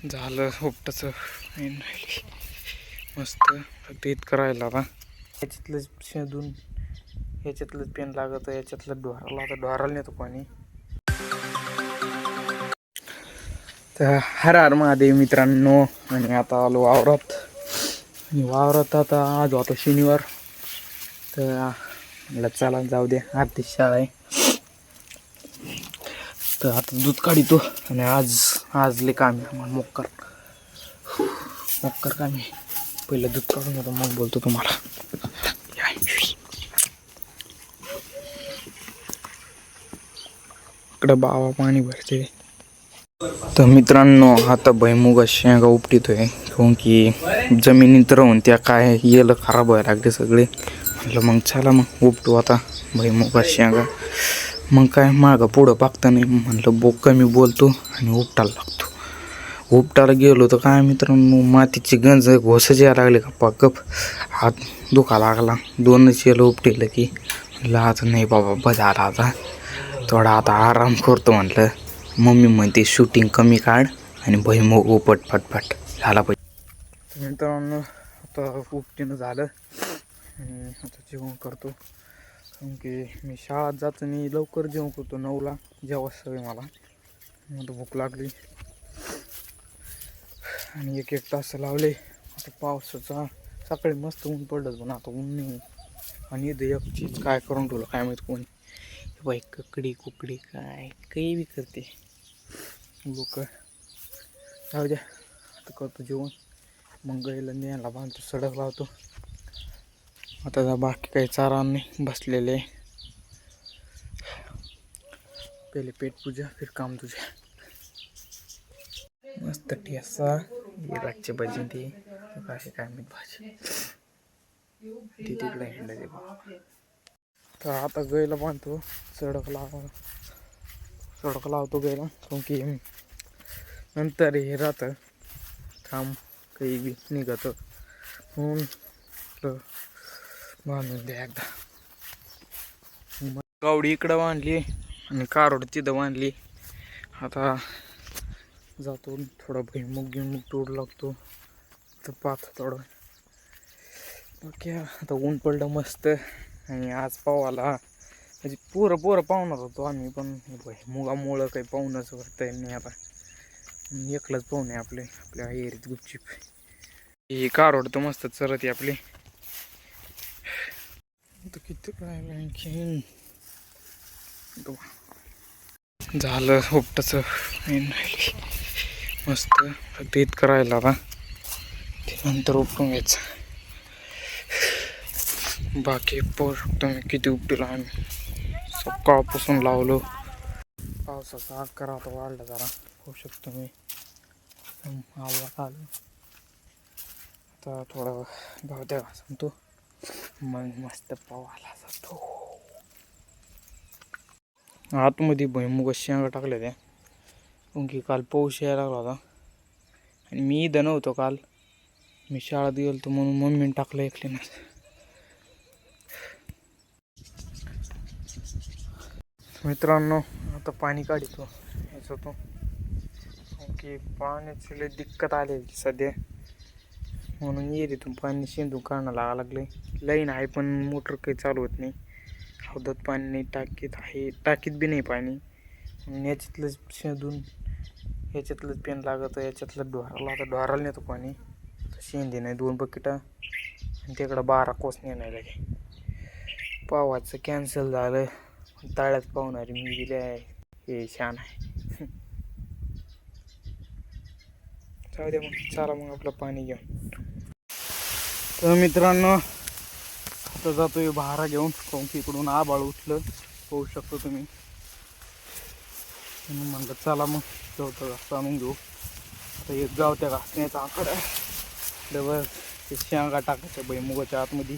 झालं उपटाचं मेन राहिली मस्त. फक्त इतकं राहिलं आता याच्यातलंच शेंदून याच्यातलंच पेन लागत, याच्यातलं ढोराला. आता ढोराला नेतो पाणी. तर हर हर महादेव मित्रांनो. आणि आता आलो वावरात. आणि वावरात आता आज होता शनिवार, तर म्हटलं चला जाऊ दे, आरती शाळा आहे. तर आता दूध काढितो. आणि आज लय काम आहे मग मोक्कर काम आहे. पहिलं दूध काढून घेतो मग बोलतो तुम्हाला. इकडं बाबा पाणी भरते. तर मित्रांनो आता भुईमुगा शेंगा उपटितोय, काऊन की जमिनीत राहून त्या काय येलं खराब व्हायला लागले सगळे. म्हटलं मग चला मग उपटू आता भुईमुगा शेंगा. मग काय मागं पुढं पाकता नाही, म्हटलं कमी बोलतो आणि उपटायला लागतो. उपटायला गेलो तर काय मित्रांनो, मातीची गंज घोसच यायला लागले का पाकप. हात दुखा लागला. 2च येलं उपटेलं की म्हटलं आता नाही बाबा बस आला, आता थोडा आता आराम करतो. म्हटलं मम्मी म्हणते शूटिंग कमी काढ आणि भुईमुग उपट पटपट झाला पाहिजे. मित्रांनो आता उपटीनं झालं आणि आता जेवण करतो. कारण की मी शाळेत जातो, मी लवकर जेवण करतो 9ला. जेव्हा सवय मला. आता भूक लागली आणि एक तास लावले. आता पावसाचा सकाळी मस्त ऊन पडलं, पण आता ऊन नाही. आणि इथं एक चीज काय करून ठेवलं काय माहीत कोणी. बाई ककडी कुकडी काय काही बी करते लोक. जाऊ द्या आता करतो जेवण. मग गाईला न्यायला बांधतो, सडक लावतो. आता बाकी काही चारा नाही, बसलेले. पहिले पेट पूजा फिर काम तुझे. मस्त ठेसा रातची भाजी ती काय मी भाजी ती तिकडे हिंडायची. तर आता गाईला बांधतो, सडक लावतो गाईला. काऊन की नंतर हे राहतं थांब काही बी निघतं, म्हणून बांधून द्या एकदा. गावडी इकडं बांधली आणि कारोड तिथं बांधली. आता जातो थोडा भुईमुग तोडू लागतो. तर पाहतो थोडं. ओके आता ऊन पडलं मस्त. आणि आज पावाला म्हणजे पोरं पाहुणार होतो आम्ही, पण भुईमुगामुळं काही पाहुणच वाटतंय नाही. आता एकलंच पाहुणे आपल्या एरीत गुपचिप. ही कारोड तर मस्त चरत आपली. किती काय आणखी झालं उपटाचं मेन राहिली मस्त. फक्त इतकं राहिलं आता, नंतर उपटून घ्यायचं. बाकी पाहू शकतो मी किती उपटेलं आम्ही. सकाळपासून लावलो. पावसाचा आकार आता वाढला जरा, पाहू शकतो मी. आवाज आलं आता थोडा भाव द्या सांगतो, मग मस्त पावाला जातो. आतमध्ये भुईमुगा शेंगा टाकल्या त्या, काऊन की काल पाऊस यायला लागला होता. आणि मी इथं नव्हतो काल, मी शाळेत गेलो होतो म्हणून मम्मीने टाकलं एकलीनं. मित्रांनो आता पाणी काढतो याच्यातून, काऊन की पाण्याची लई दिक्कत आली सध्या. म्हणून येरीतून पाणी शेंदून काढणं लागा लागले. लाईन आहे पण मोटर काही चालू होत नाही. हौदात पाणी नाही, टाकीत आहे, टाकीत बी नाही पाणी. याच्यातलंच शेंदून याच्यातलंच पेन लागत, याच्यातलं ढोराला. आता ढोराला नेतो पाणी. शेंदे नाही 2 बकेटा आणि तिकडं 12 कोसने नाही लागे. पावाचं कॅन्सल झालं. ताळ्यात पाहुणारी मी दिले आहे, हे छान आहे. जाऊ द्या मग, चला मग आपलं पाणी घेऊन. तर मित्रांनो आता जातोय भारा घेऊन, काऊन की इकडून आबाळ उठलं पाहू शकतो तुम्ही. म्हणलं चला मग गवतं घास आणून घेऊ. आता एक गावत्या घासण्याचा आकार आहे. डबल ते शेंगा टाकायच्या भुईमुगाच्या आतमध्ये.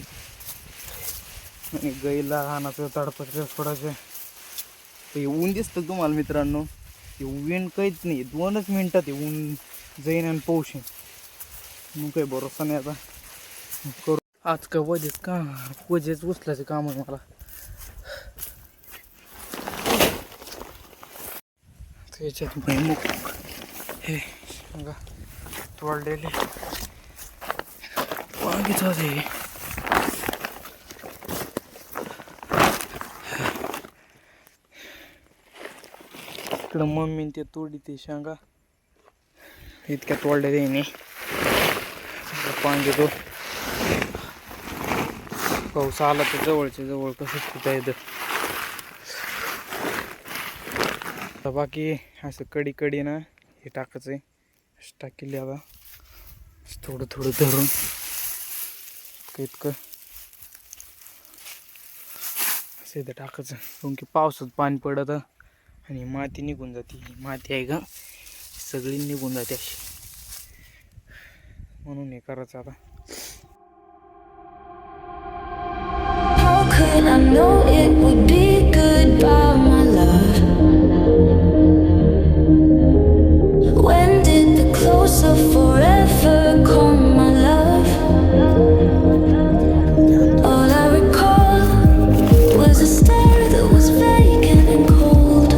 आणि गाईला हानाचं तडपडलं थोडंसं. ते ऊन दिसतं तुम्हाला मित्रांनो, ते ऊन काहीच नाही. 2च मिनटात ते ऊन जाईन आणि पाऊस येईन. मग काही भरोसा नाही आता करू. आज का वजेच उचलायचं काम आहे मला. याच्यात भुईमुग हे बघा तोडलेले वांगीच आहे. इकडं मम्मी ते तोडी ते शेंगा इतक्या तोडलेले नाही. पाणी देतो. पाऊस आला तर जवळच्या जवळ कसं तिथं येतं. तर बाकी असं कडी ना हे टाकायचं आहे. टाकेल आता थोडं थोडं धरून इतकं असं इथं टाकायचं. कारण की पावसात पाणी पडत आणि माती निघून जाते. माती आहे का सगळी निघून जाते अशी, म्हणून हे करायचं आता. Could I know it would be goodbye, my love? When did the close of forever come, my love? All I recall was a stare that was vacant and cold.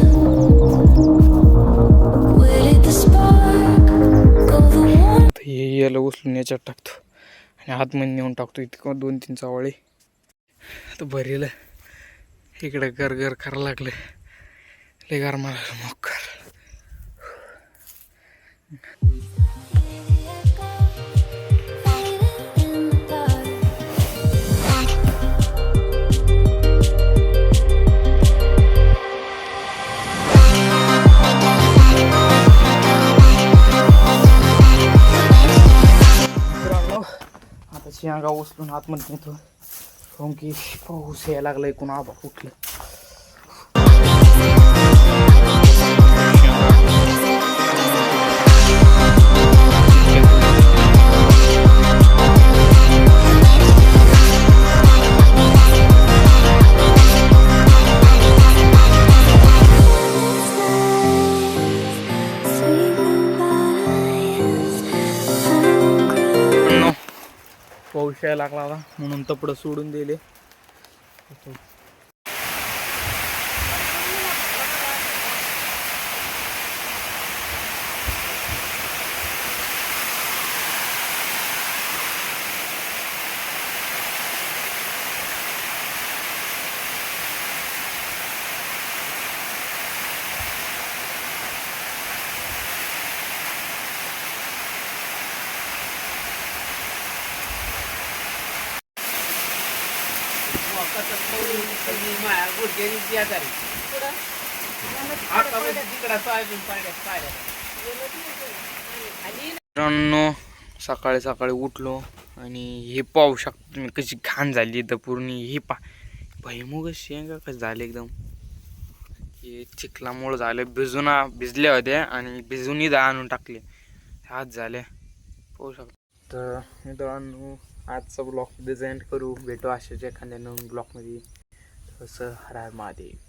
Where did the spark go? The one. हे याला उचलून याच्यात टाकतो आणि आतमध्ये नेऊन टाकतो. इतकं 2-3 चावळे तर भरेल. इकडं घर करायला लागलं. लय गार मारायला मोकर. आता शेंगा उचलून आतमध्ये नेतो. कारण की पाऊस यायला लागला. एकूण आबा फुटलं. पाऊस यायला लागला आता म्हणून तपडं सोडून दिले. मित्रांनो सकाळी सकाळी उठलो आणि हे पाहू शकतो तुम्ही कशी घाण झाली तर पूर्ण. हे भुईमुग शेंगा कसं झाले एकदम. हे चिखलामुळे झाले. भिजल्या होत्या आणि भिजूनही आणून टाकले. हात झाले पाहू शकतो. तर मित्रांनो आजचा ब्लॉग डिझाईन करू. भेटू अशाच एखाद्या नवीन ब्लॉगमध्ये. तसं हर हर महादेव.